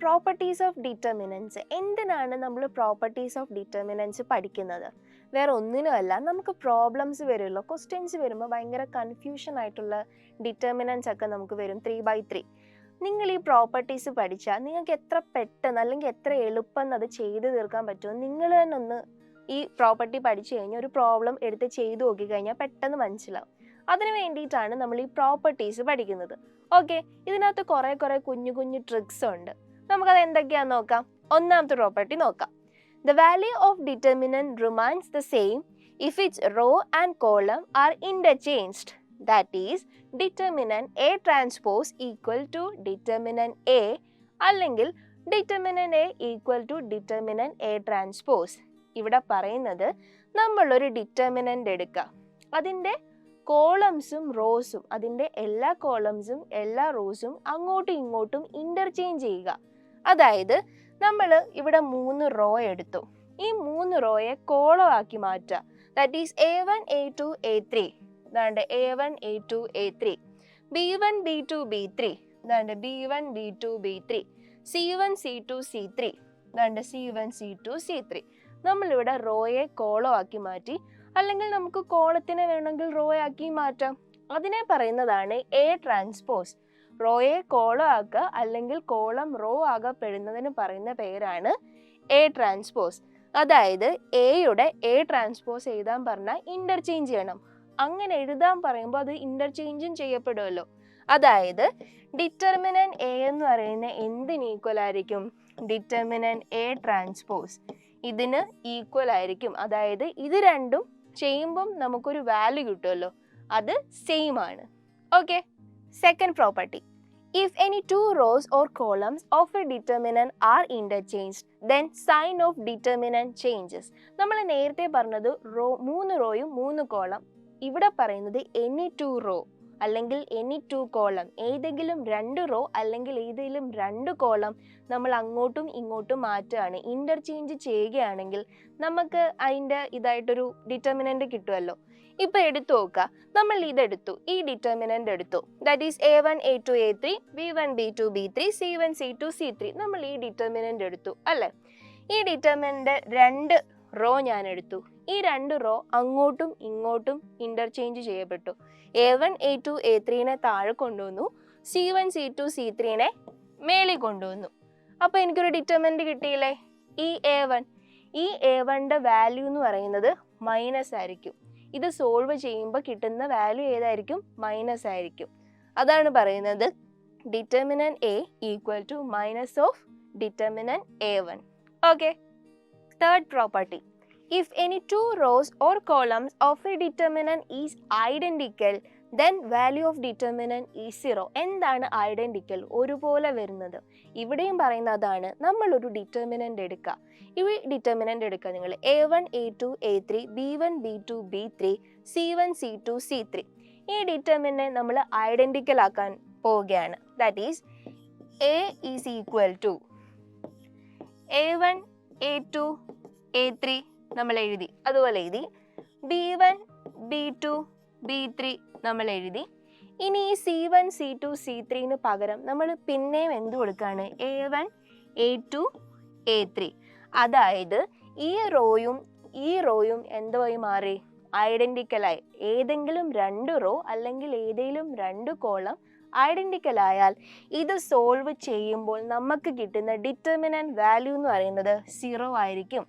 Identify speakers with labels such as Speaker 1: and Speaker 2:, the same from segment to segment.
Speaker 1: Properties of determinants. എന്തിനാണ് നമ്മൾ properties of determinants പഠിക്കുന്നത്? വേറെ ഒന്നിനുമല്ല, നമുക്ക് പ്രോബ്ലംസ് വരുമല്ലോ, ക്വസ്റ്റ്യൻസ് വരുമ്പോൾ ഭയങ്കര കൺഫ്യൂഷൻ ആയിട്ടുള്ള ഡിറ്റർമിനൻസ് ഒക്കെ നമുക്ക് വരും 3/3. നിങ്ങൾ ഈ പ്രോപ്പർട്ടീസ് പഠിച്ചാൽ നിങ്ങൾക്ക് എത്ര പെട്ടെന്ന് അല്ലെങ്കിൽ എത്ര എളുപ്പം അത് ചെയ്ത് തീർക്കാൻ പറ്റുമോ, നിങ്ങൾ തന്നെ ഒന്ന് ഈ പ്രോപ്പർട്ടി പഠിച്ചു കഴിഞ്ഞാൽ ഒരു പ്രോബ്ലം എടുത്ത് ചെയ്ത് നോക്കി കഴിഞ്ഞാൽ പെട്ടെന്ന് മനസ്സിലാവും. അതിന് വേണ്ടിയിട്ടാണ് നമ്മൾ ഈ പ്രോപ്പർട്ടീസ് പഠിക്കുന്നത്. ഓക്കെ, ഇതിനകത്ത് കുറേ കുഞ്ഞു കുഞ്ഞു ട്രിക്സ് ഉണ്ട്. നമുക്കത് എന്തൊക്കെയാണെന്ന് നോക്കാം. ഒന്നാമത്തെ പ്രോപ്പർട്ടി നോക്കാം. The value of determinant remains the same if its row and column are interchanged. That is, determinant A transpose equal to determinant A അല്ലെങ്കിൽ determinant A equal to determinant A transpose. ഇവിടെ പറയുന്നത് നമ്മളൊരു determinant എടുക്കുക, അതിൻ്റെ കോളംസും റോസും, അതിൻ്റെ എല്ലാ കോളംസും എല്ലാ റോസും അങ്ങോട്ടും ഇങ്ങോട്ടും ഇൻ്റർചേഞ്ച് ചെയ്യുക. അതായത് നമ്മൾ ഇവിടെ 3 റോ എടുത്തു, ഈ 3 റോയെ കോളം ആക്കി മാറ്റുക. That is A1 A2 A3, അതാണ്ട് A1 A2 A3, B1 B2 B3, അതാണ്ട് B1 B2 B3, C1 C2 C3, അതാണ്ട് C1 C2 C3. നമ്മളിവിടെ റോയെ കോളം ആക്കി മാറ്റി, അല്ലെങ്കിൽ നമുക്ക് കോളത്തിനെ വേണമെങ്കിൽ റോ ആക്കി മാറ്റാം. അതിനെ പറയുന്നതാണ് എ ട്രാൻസ്പോസ്. റോയെ കോളം ആക്കുക അല്ലെങ്കിൽ കോളം റോ ആകപ്പെടുന്നതിന് പറയുന്ന പേരാണ് എ ട്രാൻസ്പോസ്. അതായത് എയുടെ എ ട്രാൻസ്പോസ് എഴുതാൻ പറഞ്ഞാൽ ഇൻ്റർചേഞ്ച് ചെയ്യണം. അങ്ങനെ എഴുതാൻ പറയുമ്പോൾ അത് ഇൻ്റർചേഞ്ചും ചെയ്യപ്പെടുമല്ലോ. അതായത് ഡിറ്റർമിനൻ്റ് എ എന്ന് പറയുന്ന എന്തിന് ഈക്വൽ ആയിരിക്കും? ഡിറ്റർമിനൻ്റ് എ ട്രാൻസ്പോസ് ഇതിന് ഈക്വൽ ആയിരിക്കും. അതായത് ഇത് രണ്ടും ചെയ്യുമ്പം നമുക്കൊരു വാല്യൂ കിട്ടുമല്ലോ, അത് സെയിം ആണ്. Okay, second property. If any two rows or columns of a determinant are interchanged, then sign of determinant changes. നമ്മൾ നേരത്തെ പറഞ്ഞത് 3 റോയും 3 കോളം. ഇവിടെ പറയുന്നത് any two row അല്ലെങ്കിൽ any two കോളം, ഏതെങ്കിലും 2 റോ അല്ലെങ്കിൽ ഏതെങ്കിലും 2 കോളം നമ്മൾ അങ്ങോട്ടും ഇങ്ങോട്ടും മാറ്റുകയാണ്, ഇൻ്റർചേഞ്ച് ചെയ്യുകയാണെങ്കിൽ നമുക്ക് അതിൻ്റെ ഇതായിട്ടൊരു ഡിറ്റർമിനൻ്റ് കിട്ടുമല്ലോ. ഇപ്പോൾ എടുത്തു നോക്കുക, നമ്മൾ ഇതെടുത്തു, ഈ ഡിറ്റർമിനൻ്റ് എടുത്തു, that is A1 A2 A3, B1 B2 B3, C1 C2 C3. നമ്മൾ ഈ ഡിറ്റർമിനൻ്റ് എടുത്തു അല്ലേ? ഈ ഡിറ്റർമിനൻ്റ് 2 റോ ഞാൻ എടുത്തു, ഈ 2 റോ അങ്ങോട്ടും ഇങ്ങോട്ടും ഇൻ്റർചേഞ്ച് ചെയ്യപ്പെട്ടു. A1 A2 A3നെ താഴെ കൊണ്ടുവന്നു, C1 C2 C3നെ മേളിൽ കൊണ്ടുവന്നു. അപ്പോൾ എനിക്കൊരു ഡിറ്റർമിനൻ്റ് കിട്ടിയില്ലേ? ഈ A1ൻ്റെ വാല്യൂ എന്ന് പറയുന്നത് മൈനസ് ആയിരിക്കും. ഇത് സോൾവ് ചെയ്യുമ്പോൾ കിട്ടുന്ന വാല്യൂ ഏതായിരിക്കും? മൈനസ് ആയിരിക്കും. അതാണ് പറയുന്നത് determinant A equal to minus of determinant A1. Okay, third property. If any two rows or columns of a determinant is identical, then value of determinant is 0. എന്താണ് identical? ഒരുപോലെ വരുന്നത്. ഇവിടെയും പറയുന്നതാണ്, നമ്മളൊരു ഡിറ്റർമിനൻ്റ് എടുക്കുക. ഈ ഡിറ്റർമിനൻ്റ് എടുക്കുക നിങ്ങൾ A1 A2 A3, B1 B2 B3, C1 C2 C3. ഈ ഡിറ്റർമിനൻ്റ് നമ്മൾ ഐഡൻറ്റിക്കൽ ആക്കാൻ പോവുകയാണ്. That is A is equal to A1 A2 A3 നമ്മൾ എഴുതി, അതുപോലെ എഴുതി B1 B2 B3 നമ്മൾ എഴുതി. ഇനി ഈ C1 C2 C3ന് പകരം നമ്മൾ പിന്നെയും എന്ത് കൊടുക്കുകയാണ്? A1 A2 A3. അതായത് ഈ റോയും എന്തായി മാറി? ഐഡൻറ്റിക്കലായി. ഏതെങ്കിലും 2 റോ അല്ലെങ്കിൽ ഏതെങ്കിലും 2 കോളം ഐഡൻറ്റിക്കൽ ആയാൽ ഇത് സോൾവ് ചെയ്യുമ്പോൾ നമുക്ക് കിട്ടുന്ന ഡിറ്റർമിനൻ്റ് വാല്യൂ എന്ന് പറയുന്നത് 0 ആയിരിക്കും.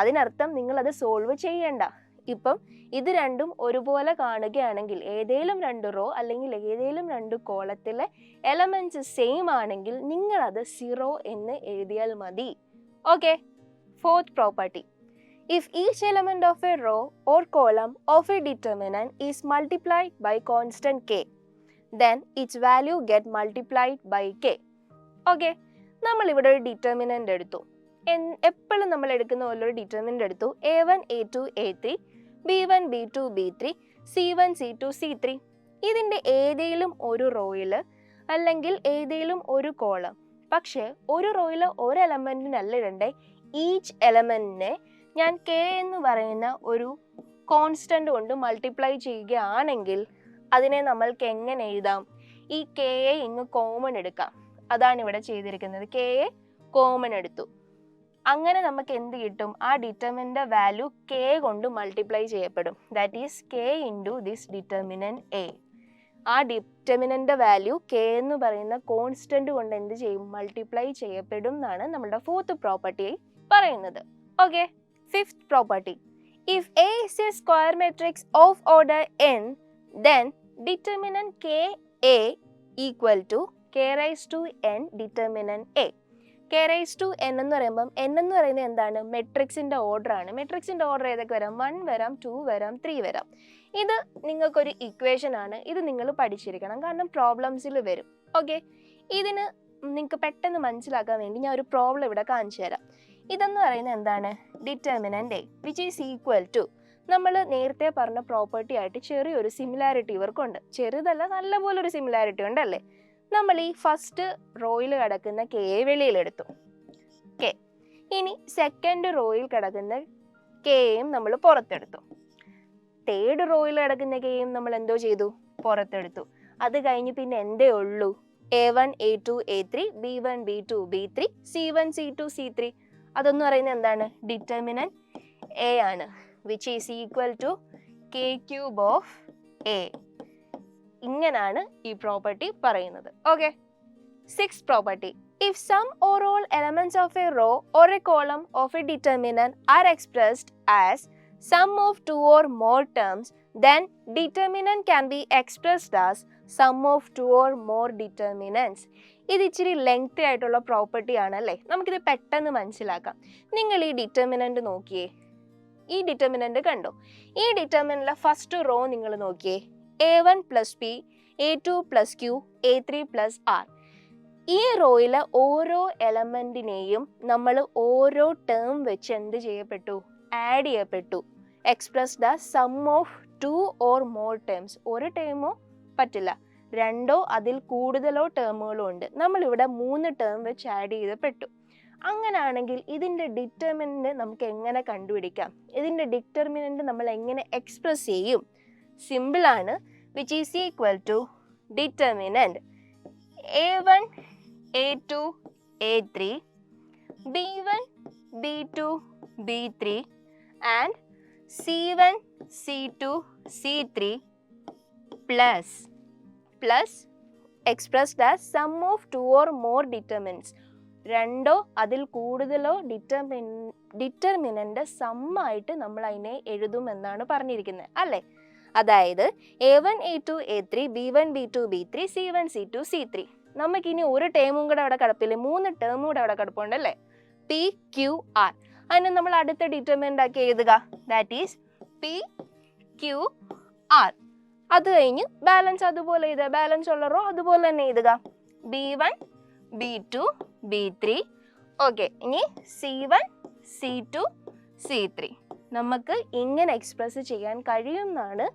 Speaker 1: അതിനർത്ഥം നിങ്ങളത് സോൾവ് ചെയ്യണ്ട. ഇപ്പം ഇത് രണ്ടും ഒരുപോലെ കാണുകയാണെങ്കിൽ, ഏതെങ്കിലും 2 റോ അല്ലെങ്കിൽ ഏതെങ്കിലും 2 കോളത്തിലെ എലമെൻറ്റ്സ് സെയിം ആണെങ്കിൽ നിങ്ങളത് 0 എന്ന് എഴുതിയാൽ മതി. Okay, fourth property. If each element of a row or column of a determinant is multiplied by constant k, then its value get multiplied by k. Okay, നമ്മളിവിടെ ഒരു ഡിറ്റർമിനൻ്റ് എടുത്തു. എപ്പോഴും നമ്മൾ എടുക്കുന്ന പോലെ ഒരു ഡിറ്റർമിനൻ്റ് എടുത്തു. A1 A2 A3, B1 B2 B3, C1 C2 C3. ഇതിൻ്റെ ഏതെങ്കിലും ഒരു റോയിൽ അല്ലെങ്കിൽ ഏതെങ്കിലും ഒരു കോളം, പക്ഷേ ഒരു റോയിൽ ഒരു എലമെൻറ്റിനല്ല ഇടണ്ടേ, ഈച്ച് എലമെൻറ്റിനെ ഞാൻ k എന്ന് പറയുന്ന ഒരു കോൺസ്റ്റൻ്റ് കൊണ്ട് മൾട്ടിപ്ലൈ ചെയ്യുകയാണെങ്കിൽ അതിനെ നമ്മൾക്ക് എങ്ങനെ എഴുതാം? ഈ kയെ ഇങ്ങ് കോമൺ എടുക്കാം. അതാണ് ഇവിടെ ചെയ്തിരിക്കുന്നത്. kയെ കോമൺ എടുത്തു. അങ്ങനെ നമുക്ക് എന്ത് കിട്ടും? ആ ഡിറ്റർമിനന്റ് വാല്യൂ കെ കൊണ്ട് മൾട്ടിപ്ലൈ ചെയ്യപ്പെടും. That is K into this determinant A. ആ ഡിറ്റർമിനന്റ് വാല്യൂ കെ എന്ന് പറയുന്ന കോൺസ്റ്റന്റ് കൊണ്ട് എന്ത് ചെയ്യും? മൾട്ടിപ്ലൈ ചെയ്യപ്പെടും എന്നാണ് നമ്മുടെ ഫോർത്ത് പ്രോപ്പർട്ടി പറയുന്നത്. Okay, fifth property. If A is a square matrix of order n, then determinant KA equal to k raised to n determinant A. k raised to n എന്ന് പറയുമ്പം n എന്ന് പറയുന്നത് എന്താണ്? മെട്രിക്സിൻ്റെ order ആണ്. മെട്രിക്സിൻ്റെ order ഏതൊക്കെ വരാം? 1 വരാം, 2 വരാം, 3 വരാം. ഇത് നിങ്ങൾക്കൊരു ഇക്വേഷൻ ആണ്. ഇത് നിങ്ങൾ പഠിച്ചിരിക്കണം, കാരണം പ്രോബ്ലംസിൽ വരും. ഓക്കെ, ഇതിന് നിങ്ങൾക്ക് പെട്ടെന്ന് മനസ്സിലാക്കാൻ വേണ്ടി ഞാൻ ഒരു പ്രോബ്ലം ഇവിടെ കാണിച്ചു തരാം. ഇതെന്ന് പറയുന്നത് എന്താണ്? Determinant A which is equal to, നമ്മൾ നേരത്തെ പറഞ്ഞ പ്രോപ്പർട്ടി ആയിട്ട് ചെറിയൊരു സിമിലാരിറ്റി ഇവർക്കുണ്ട്. ചെറുതല്ല, നല്ലപോലെ ഒരു സിമിലാരിറ്റി ഉണ്ടല്ലേ. നമ്മൾ ഈ ഫസ്റ്റ് റോയിൽ കിടക്കുന്ന കെ വെളിയിലെടുത്തു, കെ. ഇനി സെക്കൻഡ് റോയിൽ കിടക്കുന്ന കെയും നമ്മൾ പുറത്തെടുത്തു. തേർഡ് റോയിൽ കിടക്കുന്ന കെയും നമ്മൾ എന്തോ ചെയ്തു? പുറത്തെടുത്തു. അത് കഴിഞ്ഞ് പിന്നെ എന്തേ ഉള്ളൂ? A1, A2, A3, B1, B2, B3, C1, C2, C3. അതൊന്നും പറയുന്നത് എന്താണ്? ഡിറ്റർമിനന്റ് എ ആണ്, which is equal to K cube of A. ഇങ്ങനാണ് ഈ പ്രോപ്പർട്ടി പറയുന്നത്. Okay, six property. If some or all elements of a row or a column of a determinant are expressed as sum of two or more terms, then determinant can be expressed as sum of two or more determinants. ഇത് ഇച്ചിരി lengthy ആയിട്ടുള്ള property ആണല്ലേ. നമുക്കിത് പെട്ടെന്ന് മനസ്സിലാക്കാം. നിങ്ങൾ ഈ determinant നോക്കിയേ, ഈ ഡിറ്റർമിനന്റ് കണ്ടോ? ഈ ഡിറ്റർമിനന്റിലെ ഫസ്റ്റ് റോ നിങ്ങൾ നോക്കിയേ, A1 plus P, A2 plus Q, A3 plus R. ഈ റോയിലെ ഓരോ എലമെന്റിനെയും നമ്മൾ ഓരോ ടേം വെച്ച് എന്ത് ചെയ്യപ്പെട്ടു? ആഡ് ചെയ്യപ്പെട്ടു. Expressed as sum of two or more terms. ഒരു ടേമോ പറ്റില്ല, രണ്ടോ അതിൽ കൂടുതലോ ടേമുകളോ ഉണ്ട്. നമ്മളിവിടെ 3 ടേം വെച്ച് ആഡ് ചെയ്തപ്പെട്ടു. അങ്ങനെയാണെങ്കിൽ ഇതിൻ്റെ ഡിറ്റർമിനന്റ് നമുക്ക് എങ്ങനെ കണ്ടുപിടിക്കാം? ഇതിൻ്റെ ഡിറ്റർമിനന്റ് നമ്മൾ എങ്ങനെ എക്സ്പ്രസ് ചെയ്യും? സിമ്പിളാണ്, which is equal to determinant A1, A2, A3, B1, B2, B3 and C1, C2, C3 plus expressed as sum of two or more determinants. രണ്ടോ അതിൽ കൂടുതലോ ഡിറ്റർമിനന്റ് സമ്മായിട്ട് നമ്മൾ അതിനെ എഴുതുമെന്നാണ് പറഞ്ഞിരിക്കുന്നത് അല്ലേ. അതായത് A1, A2, A3, B1, B2, B3, C1, C2, C3. നമുക്കിനി ഒരു ടേമും കൂടെ അവിടെ കിടപ്പില്ലേ? 3 ടേമും കൂടെ അവിടെ കിടപ്പുണ്ടല്ലേ, P, Q, R. അതിന് നമ്മൾ അടുത്ത ഡിറ്റർമിനന്റ് ആക്കി എഴുതുക, that is P, Q, R. അത് കഴിഞ്ഞ് ബാലൻസ് അതുപോലെ എഴുതുക, ബാലൻസ് ഉള്ള റോ അതുപോലെ തന്നെ എഴുതുക, B1, B2, B3. ഓക്കെ, ഇനി C1, C2, C3. നമുക്ക് ഇങ്ങനെ എക്സ്പ്രസ് ചെയ്യാൻ കഴിയുമെന്നാണ്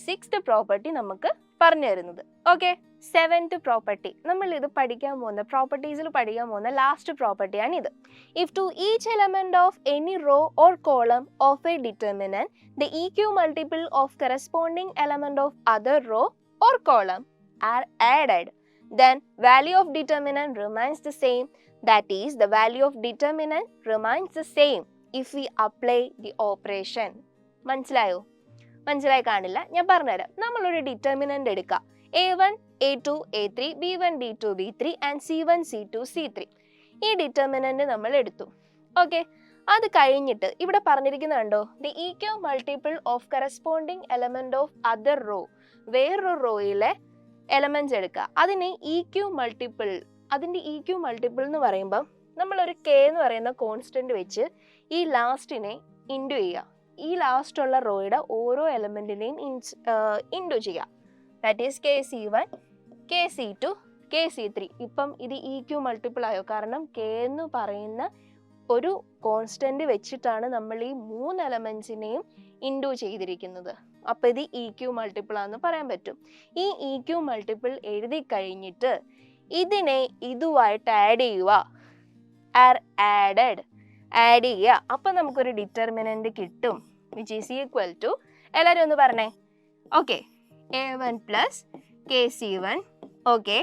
Speaker 1: സിക്സ്ത് പ്രോപ്പർട്ടി നമുക്ക് പറഞ്ഞു തരുന്നത്. Okay, seventh property. നമ്മൾ ഇത് പഠിക്കാൻ പോകുന്ന പ്രോപ്പർട്ടീസിൽ പഠിക്കാൻ പോകുന്ന ലാസ്റ്റ് പ്രോപ്പർട്ടിയാണ് ഇത്. If to each element of any row or column of a determinant the EQ multiple of corresponding element of other row or column are added, then value of determinant remains the same. That is, the value of determinant remains the same if we apply the operation. മനസ്സിലായോ? മനസ്സിലായി കാണില്ല, ഞാൻ പറഞ്ഞുതരാം. നമ്മളൊരു determinant എടുക്കുക, A1, A2, A3, B1, B2, B3 and C1, C2, C3. ഈ determinant നമ്മൾ എടുത്തു. ഓക്കെ, അത് കഴിഞ്ഞിട്ട് ഇവിടെ പറഞ്ഞിരിക്കുന്നത് കണ്ടോ, the EQ multiple of corresponding element of other row. വേറൊരു റോയിലെ എലമെന്റ്സ് എടുക്കുക, അതിന് EQ മൾട്ടിപ്പിൾ. അതിൻ്റെ EQ മൾട്ടിപ്പിൾ എന്ന് പറയുമ്പം നമ്മളൊരു K എന്ന് പറയുന്ന കോൺസ്റ്റന്റ് വെച്ച് ഈ ലാസ്റ്റിനെ ഇൻറ്റു ചെയ്യുക. ഈ ലാസ്റ്റ് ഉള്ള റോയുടെ ഓരോ എലമെന്റിനെയും ഇൻറ്റു ചെയ്യുക. That is KC1, KC2, KC3. ഇപ്പം ഇത് EQ മൾട്ടിപ്പിൾ ആയോ? കാരണം K എന്ന് പറയുന്ന ഒരു കോൺസ്റ്റന്റ് വെച്ചിട്ടാണ് നമ്മൾ ഈ 3 എലമെന്റ്സിനെയും ഇൻറ്റു ചെയ്തിരിക്കുന്നത്. അപ്പോൾ ഇത് EQ മൾട്ടിപ്പിൾ ആണെന്ന് പറയാൻ പറ്റും. ഈ EQ മൾട്ടിപ്പിൾ എഴുതി കഴിഞ്ഞിട്ട് ഇതിനെ ഇതുമായിട്ട് ആഡ് ചെയ്യുക, ആഡ് ചെയ്യുക. അപ്പം നമുക്കൊരു ഡിറ്റർമിനന്റ് കിട്ടും, വിച്ച് ഈസ് ഈക്വൽ ടു, എല്ലാവരും ഒന്ന് പറഞ്ഞേ. Okay, A1 plus KC1, okay,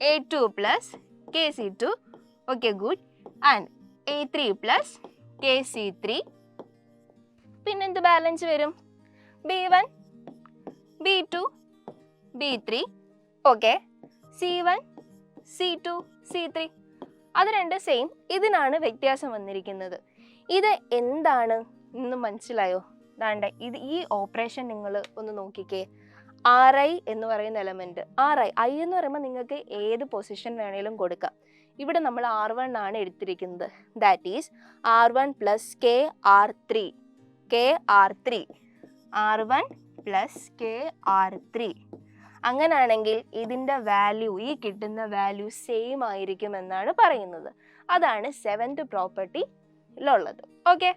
Speaker 1: A2 plus KC2, okay good, and A3 plus KC3. പിന്നെന്ത് ബാലൻസ് വരും? B1, B2, B3. Okay, C1, C2, C3. അത് രണ്ട് സെയിം. ഇതിനാണ് വ്യത്യാസം വന്നിരിക്കുന്നത്. ഇത് എന്താണ് എന്ന് മനസ്സിലായോ? ദാണ്ടെ ഇത് ഈ ഓപ്പറേഷൻ നിങ്ങൾ ഒന്ന് നോക്കിക്കേ. RI എന്ന് പറയുന്ന എലമെന്റ്, I എന്ന് പറയുമ്പോൾ നിങ്ങൾക്ക് ഏത് പൊസിഷൻ വേണേലും കൊടുക്കാം. ഇവിടെ നമ്മൾ R1 ആണ് എടുത്തിരിക്കുന്നത്. That is R1 plus KR3. R1 plus KR3. അങ്ങനാണെങ്കിൽ ഇതിൻ്റെ വാല്യൂ, ഈ കിട്ടുന്ന വാല്യൂ സെയിം ആയിരിക്കും എന്നാണ് പറയുന്നത്. അതാണ് 7th പ്രോപ്പർട്ടിയിലുള്ളത്. ഓക്കെ.